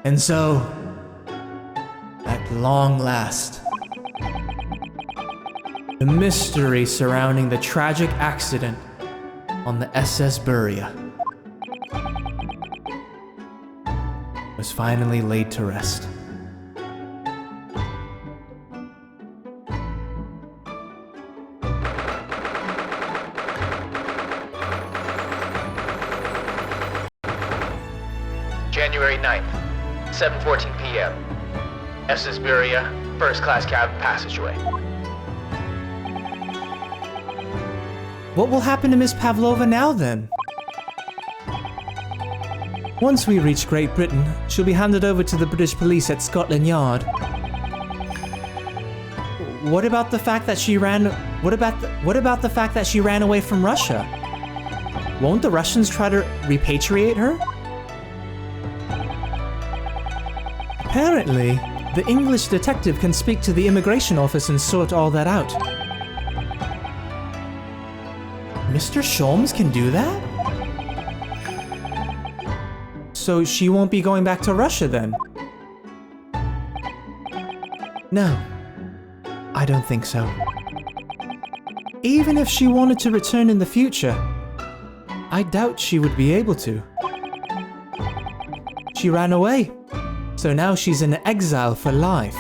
And so, at long last, the mystery surrounding the tragic accident on the SS Buria was finally laid to rest. January 9th, 7:14 p.m. SS Buria, first class cabin passageway. What will happen to Miss Pavlova now then? Once we reach Great Britain, she'll be handed over to the British police at Scotland Yard. What about the fact that she ran away from Russia? Won't the Russians try to repatriate her? Apparently, the English detective can speak to the immigration office and sort all that out. Mr. Sholmes can do that? So she won't be going back to Russia then? No, I don't think so. Even if she wanted to return in the future, I doubt she would be able to. She ran away. So now she's in exile for life.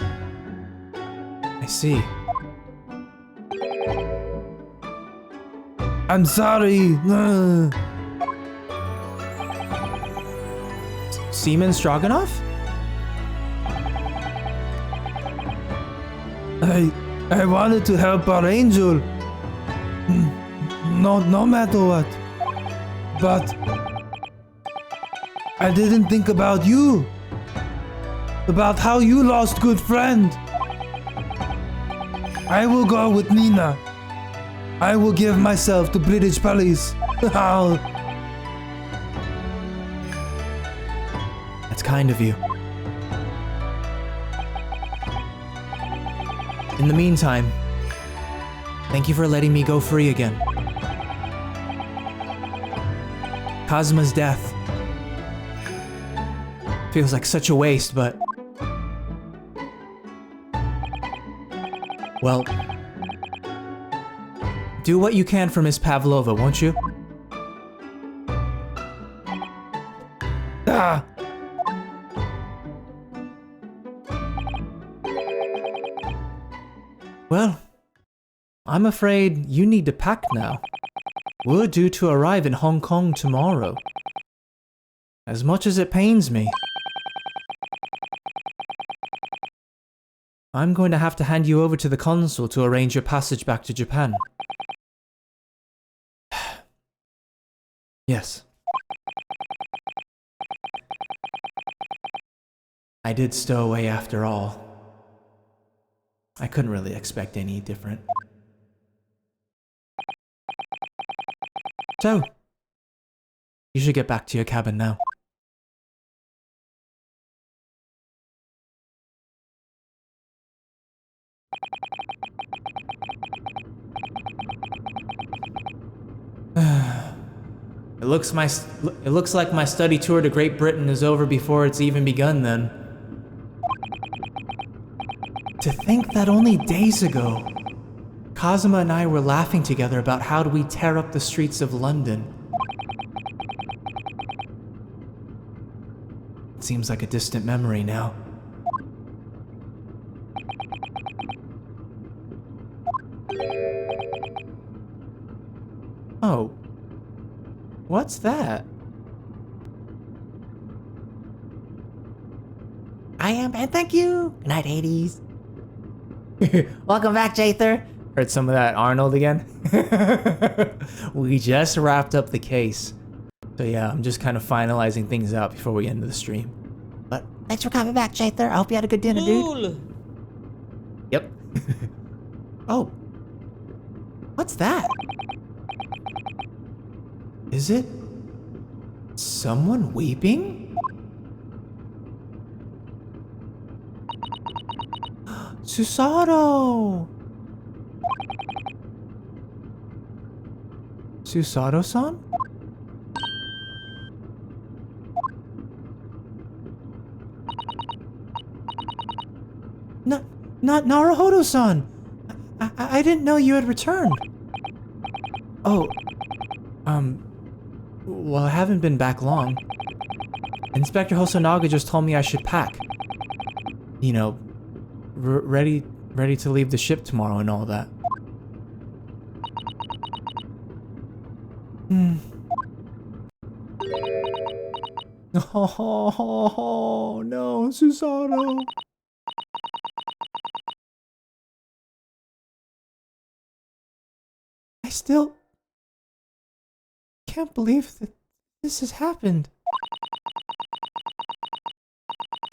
I see. I'm sorry. Seaman Stroganoff? I wanted to help our angel. No matter what. But I didn't think about you. About how you lost good friend. I will go with Nina. I will give myself to British police. That's kind of you. In the meantime, thank you for letting me go free again. Cosma's death feels like such a waste, but... well... do what you can for Miss Pavlova, won't you? Ah. Well, I'm afraid you need to pack now. We're due to arrive in Hong Kong tomorrow. As much as it pains me, I'm going to have to hand you over to the consul to arrange your passage back to Japan. Yes. I did stow away after all. I couldn't really expect any different. So, you should get back to your cabin now. It looks like my study tour to Great Britain is over before it's even begun then. To think that only days ago, Cosima and I were laughing together about how do we tear up the streets of London. It seems like a distant memory now. Oh. What's that? I am, and thank you! Good night, Hades. Welcome back, Jather. Heard some of that Arnold again? We just wrapped up the case. So yeah, I'm just kind of finalizing things out before we end the stream. But thanks for coming back, Jather. I hope you had a good dinner, dude. Yep. Oh. What's that? Is it someone weeping? Susato! Susato-san? Not Naruhodo-san! I didn't know you had returned. Oh, well, I haven't been back long. Inspector Hosonaga just told me I should pack. You know, ready to leave the ship tomorrow and all that. Oh, no, Susato. I still can't believe that this has happened.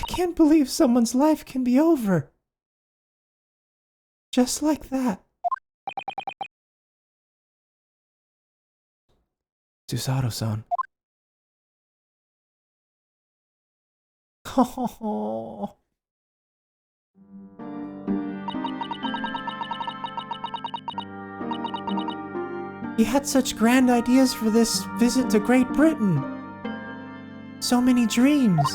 I can't believe someone's life can be over. Just like that. Susato-san. Oh. He had such grand ideas for this visit to Great Britain. So many dreams.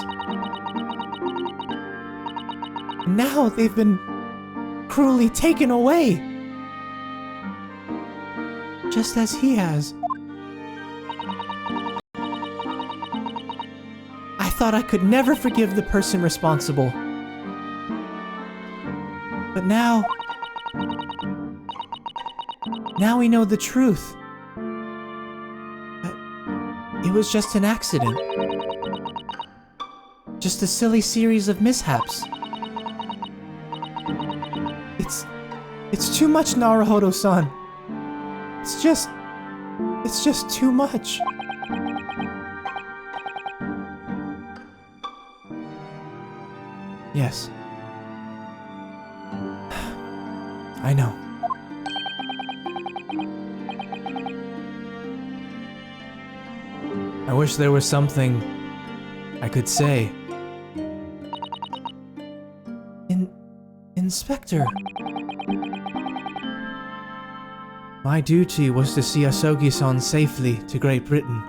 Now they've been cruelly taken away. Just as he has. I thought I could never forgive the person responsible. But now we know the truth. That it was just an accident. Just a silly series of mishaps. It's too much, Naruhodo-san. It's just too much. Yes. I know. I wish there was something I could say. Inspector. My duty was to see Asogi-san safely to Great Britain.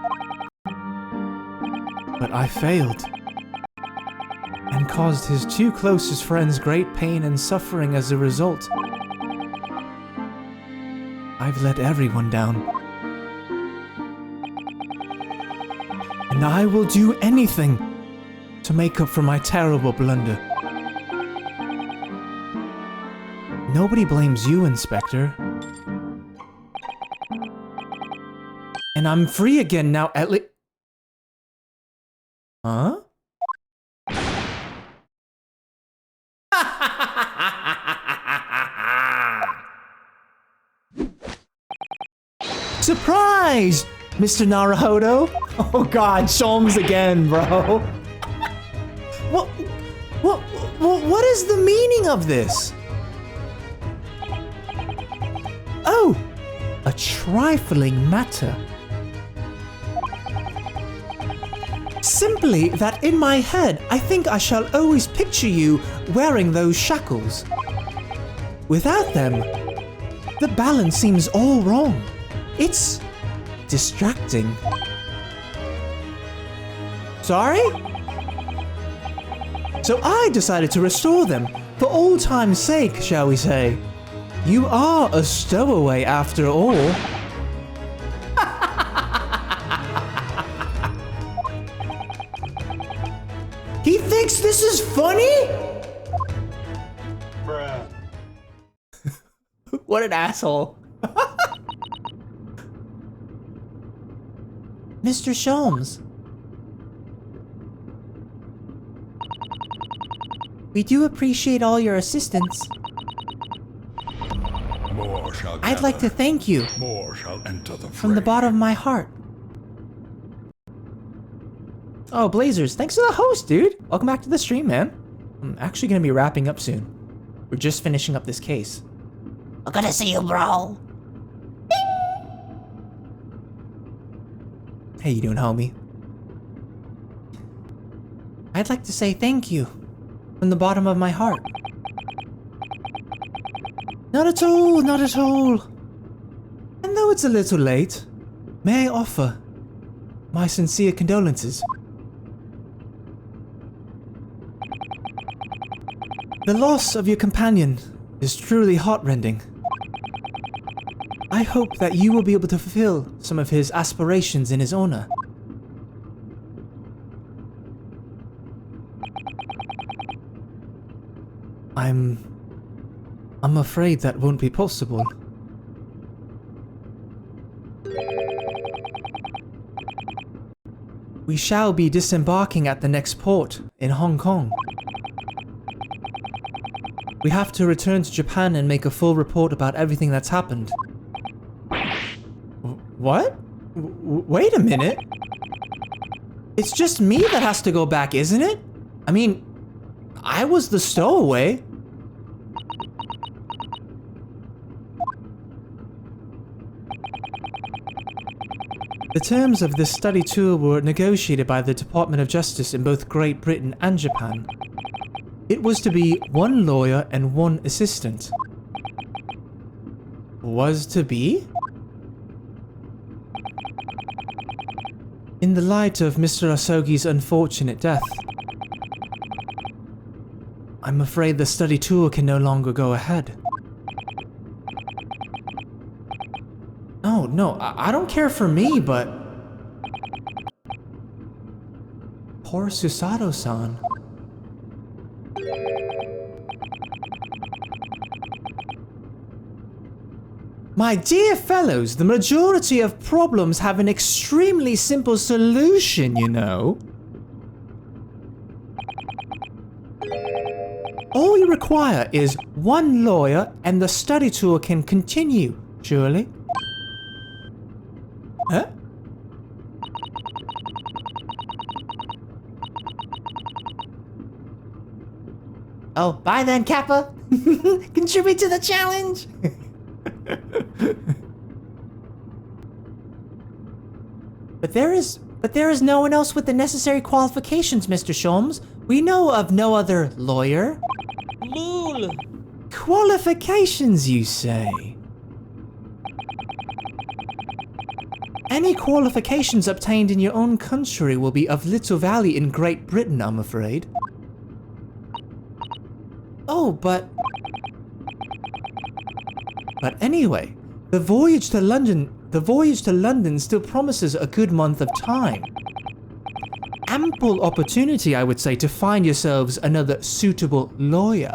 But I failed. And caused his two closest friends great pain and suffering as a result. I've let everyone down. And I will do anything to make up for my terrible blunder. Nobody blames you, Inspector. And I'm free again now, at least. Huh? Surprise! Mr. Naruhodo? Oh god, Sholmes again, bro. What is the meaning of this? Oh! A trifling matter. Simply that in my head, I think I shall always picture you wearing those shackles. Without them, the balance seems all wrong. It's distracting. Sorry? So I decided to restore them, for old time's sake, shall we say. You are a stowaway after all. He thinks this is funny? Bruh. What an asshole. Mr. Sholmes. We do appreciate all your assistance. More shall I'd like to thank you. More shall enter the From the bottom of my heart. Oh, Blazers, thanks to the host, dude. Welcome back to the stream, man. I'm actually gonna be wrapping up soon. We're just finishing up this case. I'm gonna see you, bro. Hey, you doing, homie? I'd like to say thank you. From the bottom of my heart. Not at all, not at all. And though it's a little late, may I offer my sincere condolences. The loss of your companion is truly heartrending. I hope that you will be able to fulfill some of his aspirations in his honor. I'm afraid that won't be possible. We shall be disembarking at the next port in Hong Kong. We have to return to Japan and make a full report about everything that's happened. What? Wait a minute. It's just me that has to go back, isn't it? I mean, I was the stowaway. The terms of this study tour were negotiated by the Department of Justice in both Great Britain and Japan. It was to be 1 lawyer and 1 assistant. Was to be? In the light of Mr. Asogi's unfortunate death, I'm afraid the study tour can no longer go ahead. Oh, no, I don't care for me, but... Poor Susato-san. My dear fellows, the majority of problems have an extremely simple solution, you know. All we require is 1 lawyer and the study tour can continue, surely. Huh? Oh, bye then, Kappa. Contribute to the challenge. But there is no one else with the necessary qualifications, Mr. Sholmes. We know of no other lawyer. Lol. Qualifications, you say? Any qualifications obtained in your own country will be of little value in Great Britain, I'm afraid. Oh, but anyway, the voyage to London still promises a good month of time. Ample opportunity, I would say, to find yourselves another suitable lawyer.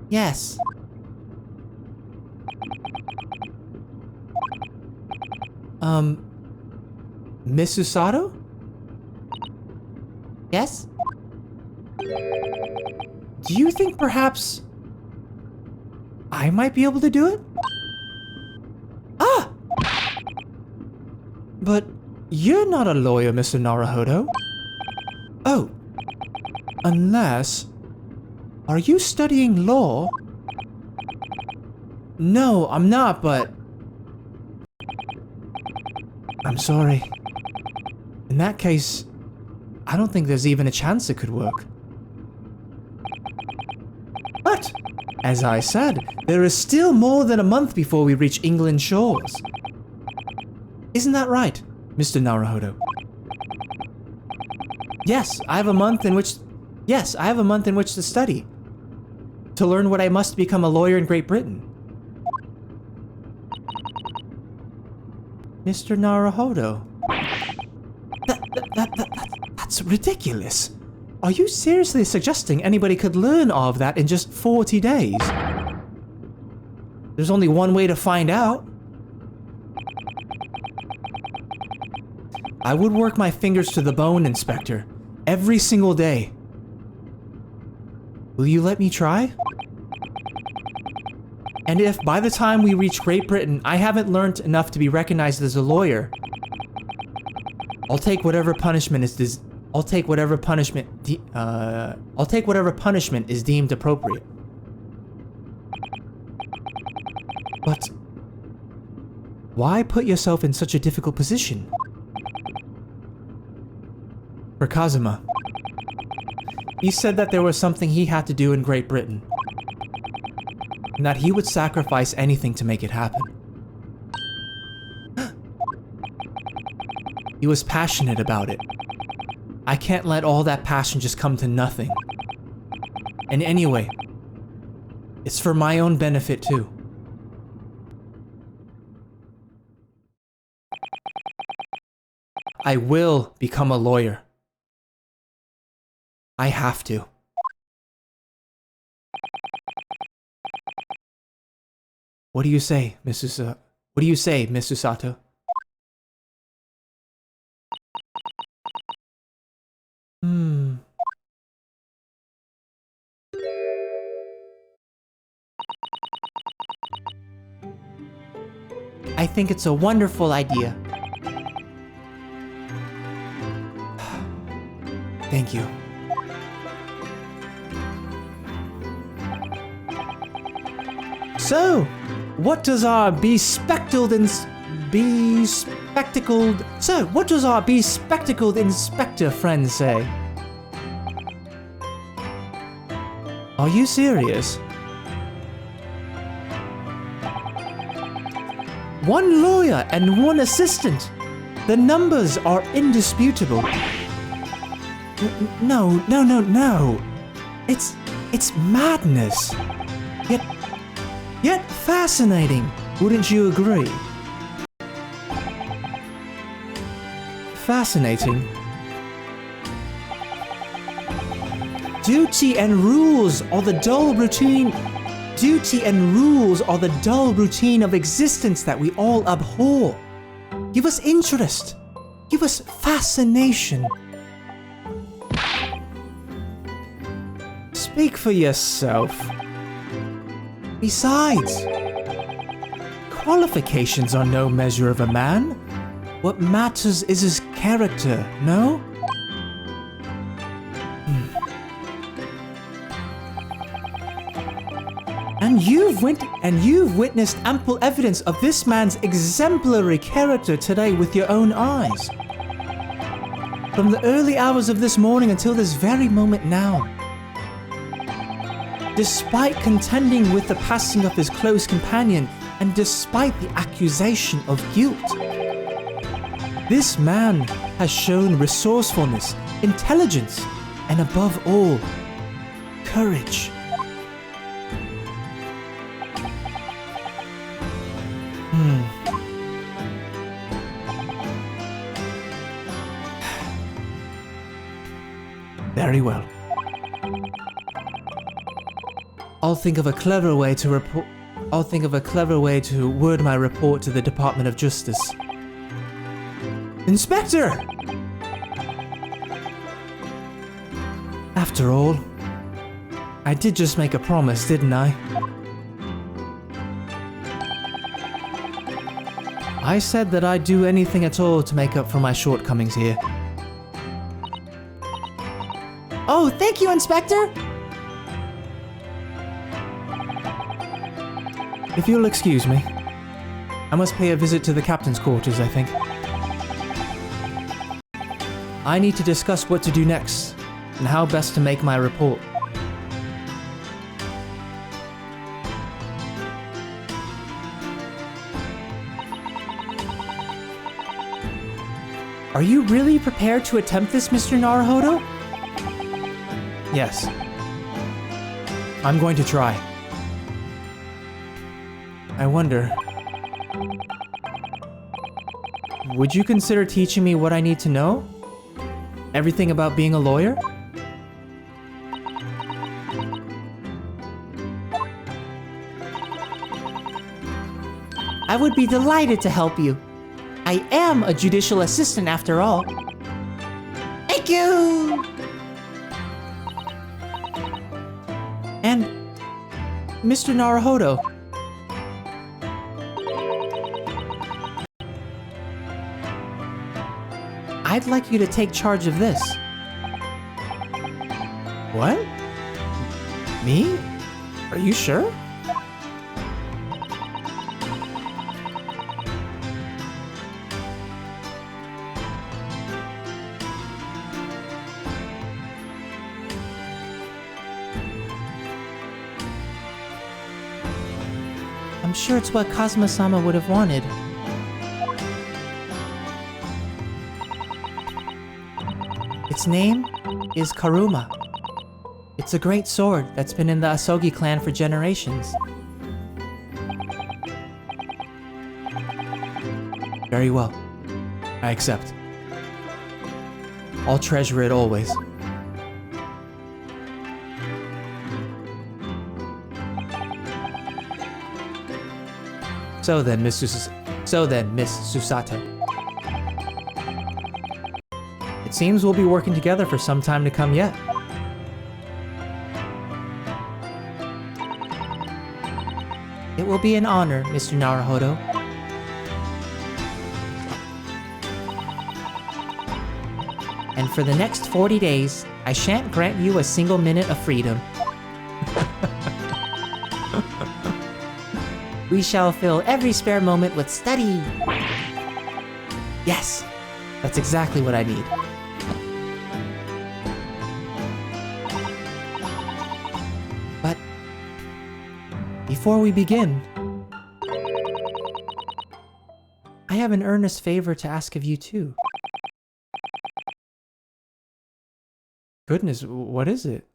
Yes. Miss Susato? Yes? Do you think perhaps I might be able to do it? Ah! But you're not a lawyer, Mr. Naruhodo. Oh. Unless... Are you studying law? No, I'm not, but... I'm sorry. In that case, I don't think there's even a chance it could work. But, as I said, there is still more than a month before we reach England shores. Isn't that right, Mr. Naruhodo? Yes, I have a month in which to study. To learn what I must become a lawyer in Great Britain. Mr. Naruhodo. That's ridiculous. Are you seriously suggesting anybody could learn all of that in just 40 days? There's only one way to find out. I would work my fingers to the bone, Inspector, every single day. Will you let me try? And if by the time we reach Great Britain, I haven't learned enough to be recognized as a lawyer, I'll take whatever punishment is deemed appropriate. But why put yourself in such a difficult position? For Kazuma. He said that there was something he had to do in Great Britain, and that he would sacrifice anything to make it happen. He was passionate about it. I can't let all that passion just come to nothing. And anyway, it's for my own benefit too. I will become a lawyer. I have to. What do you say, Mrs. What do you say, Mr. Sato? I think it's a wonderful idea. Thank you. So, what does our bespectacled inspector friend say? Are you serious? One lawyer and one assistant. The numbers are indisputable. No. It's madness. Yet fascinating, wouldn't you agree? Fascinating. Duty and rules are the dull routine. Duty and rules are the dull routine of existence that we all abhor. Give us interest. Give us fascination. Speak for yourself. Besides, qualifications are no measure of a man. What matters is his character, no? And you've witnessed ample evidence of this man's exemplary character today with your own eyes. From the early hours of this morning until this very moment now. Despite contending with the passing of his close companion, and despite the accusation of guilt, this man has shown resourcefulness, intelligence, and above all, courage. Very well. I'll think of a clever way to word my report to the Department of Justice. Inspector! After all, I did just make a promise, didn't I? I said that I'd do anything at all to make up for my shortcomings here. Oh, thank you, Inspector! If you'll excuse me, I must pay a visit to the captain's quarters, I think. I need to discuss what to do next, and how best to make my report. Are you really prepared to attempt this, Mr. Naruhodo? Yes. I'm going to try. I wonder... would you consider teaching me what I need to know? Everything about being a lawyer? I would be delighted to help you. I am a judicial assistant after all. Thank you! And... Mr. Naruhodo... I'd like you to take charge of this. What? Me? Are you sure? I'm sure it's what Kazuma-sama would have wanted. Its name is Karuma. It's a great sword that's been in the Asogi clan for generations. Very well. I accept. I'll treasure it always. So then, Miss Susato. It seems we'll be working together for some time to come yet. It will be an honor, Mr. Naruhodo. And for the next 40 days, I shan't grant you a single minute of freedom. We shall fill every spare moment with study. Yes, that's exactly what I need. But before we begin, I have an earnest favor to ask of you too. Goodness, what is it?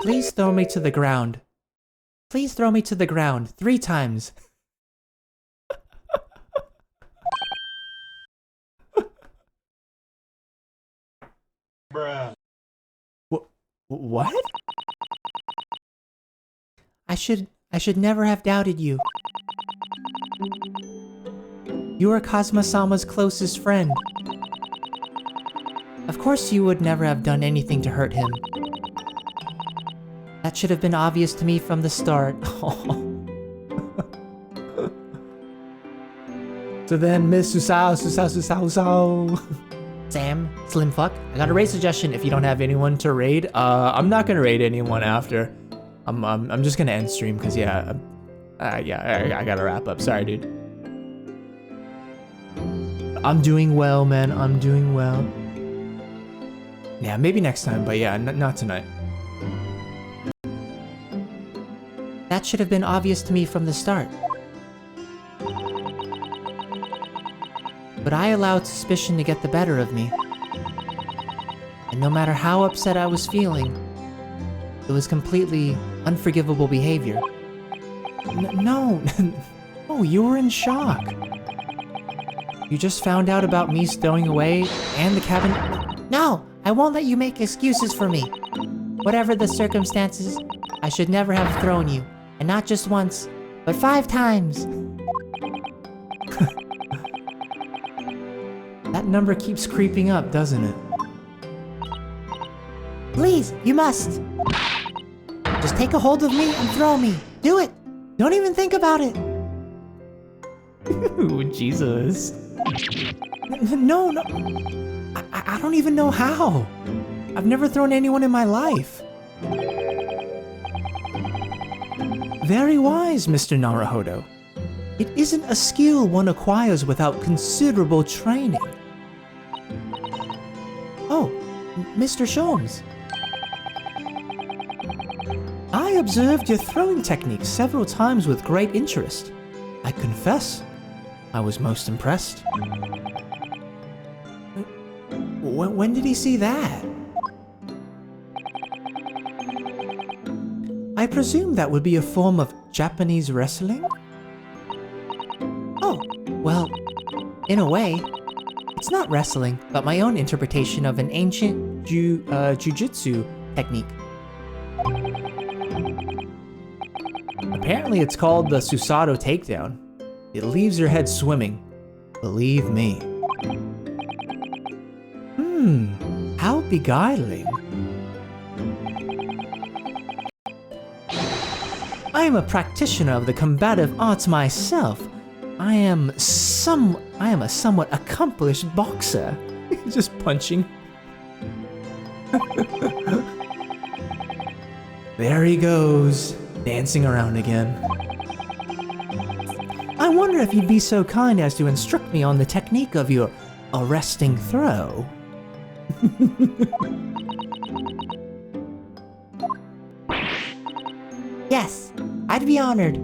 Please throw me to the ground. Please throw me to the ground 3 times. Bruh. What? I should never have doubted you. You are Kazuma-sama's closest friend. Of course you would never have done anything to hurt him. That should have been obvious to me from the start. So then, Miss Susao. Sam, Slim Fuck, I got a raid suggestion if you don't have anyone to raid. I'm not gonna raid anyone after. I'm just gonna end stream because I gotta wrap up. Sorry, dude. I'm doing well, man. I'm doing well. Yeah, maybe next time, but yeah, not tonight. That should have been obvious to me from the start. But I allowed suspicion to get the better of me. And no matter how upset I was feeling, it was completely unforgivable behavior. No, you were in shock. You just found out about me stowing away and the cabin. No, I won't let you make excuses for me. Whatever the circumstances, I should never have thrown you. And not just once, but 5 times. That number keeps creeping up, doesn't it? Please, you must. Just take a hold of me and throw me. Do it. Don't even think about it. Ooh, Jesus. No. I don't even know how. I've never thrown anyone in my life. Very wise, Mr. Naruhodo. It isn't a skill one acquires without considerable training. Oh, Mr. Sholmes. I observed your throwing technique several times with great interest. I confess, I was most impressed. When did he see that? I presume that would be a form of Japanese wrestling? Oh, well, in a way, it's not wrestling, but my own interpretation of an ancient jujitsu technique. Apparently it's called the Susato takedown. It leaves your head swimming. Believe me. How beguiling. I am a practitioner of the combative arts myself. I am a somewhat accomplished boxer. Just punching. There he goes, dancing around again. I wonder if you'd be so kind as to instruct me on the technique of your arresting throw. Yes, I'd be honored.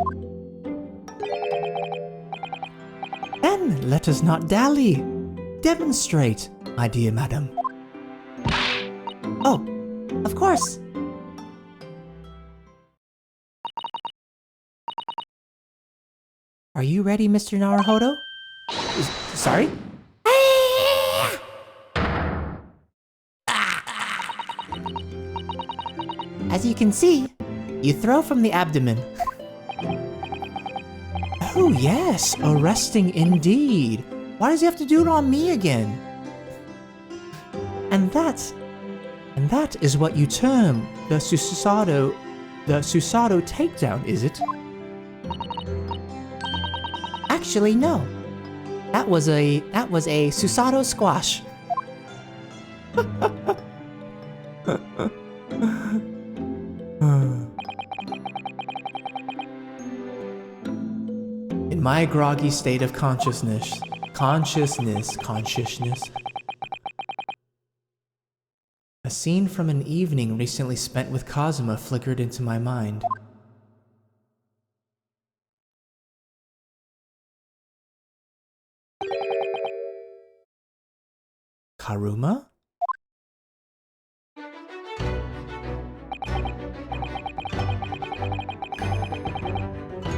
let us not dally. Demonstrate, my dear madam. Oh, of course. Are you ready, Mr. Naruhodo? Sorry? As you can see, you throw from the abdomen. Oh yes, arresting indeed. Why does he have to do it on me again? And that is what you term the Susato takedown, is it? Actually, no. That was a Susato squash. In my groggy state of consciousness, a scene from an evening recently spent with Kazuma flickered into my mind. Karuma?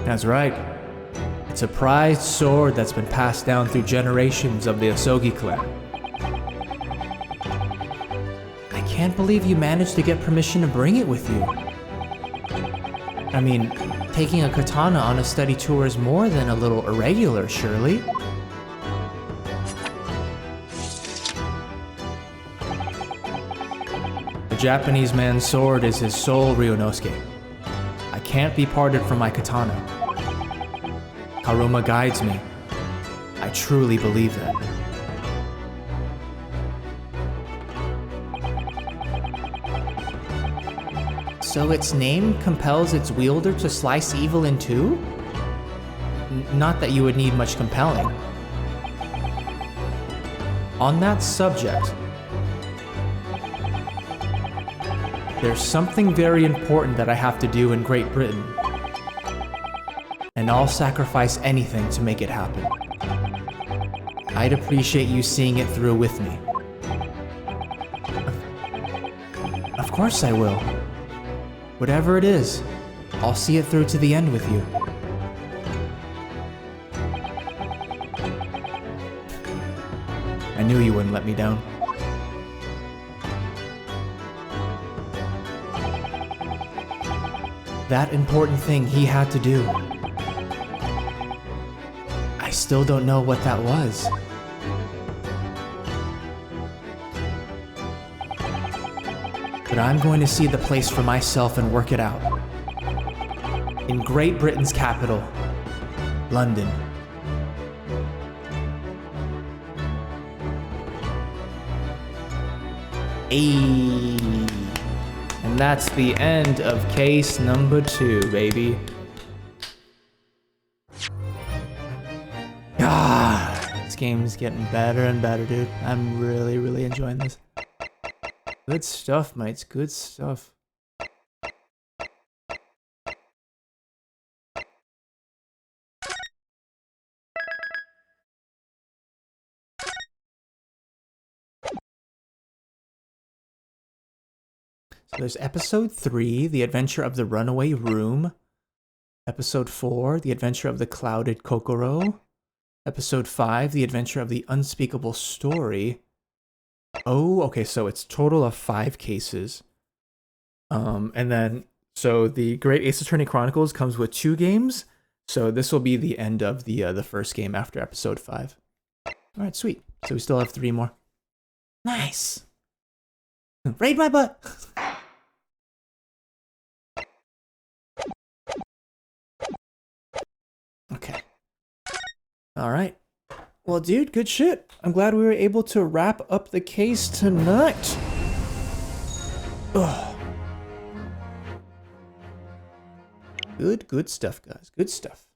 That's right. It's a prized sword that's been passed down through generations of the Asogi clan. I can't believe you managed to get permission to bring it with you. I mean, taking a katana on a study tour is more than a little irregular, surely? The Japanese man's sword is his soul, Ryunosuke. I can't be parted from my katana. Karuma guides me. I truly believe that. So its name compels its wielder to slice evil in two? Not that you would need much compelling. On that subject, there's something very important that I have to do in Great Britain. And I'll sacrifice anything to make it happen. I'd appreciate you seeing it through with me. Of course I will. Whatever it is, I'll see it through to the end with you. I knew you wouldn't let me down. That important thing he had to do. I still don't know what that was. But I'm going to see the place for myself and work it out. In Great Britain's capital, London. Ayy. And that's the end of case number 2, baby. Ah, this game's getting better and better, dude. I'm really, really enjoying this. Good stuff, mates. Good stuff. So there's episode 3, The Adventure of the Runaway Room. Episode 4, The Adventure of the Clouded Kokoro. Episode 5, The Adventure of the Unspeakable Story. Oh, okay, so it's total of 5 cases. And then, so the Great Ace Attorney Chronicles comes with 2 games. So this will be the end of the first game after episode 5. All right, sweet. So we still have 3 more. Nice. Raid my butt. Okay. All right. Well, dude, good shit. I'm glad we were able to wrap up the case tonight. Ugh. Good stuff, guys. Good stuff.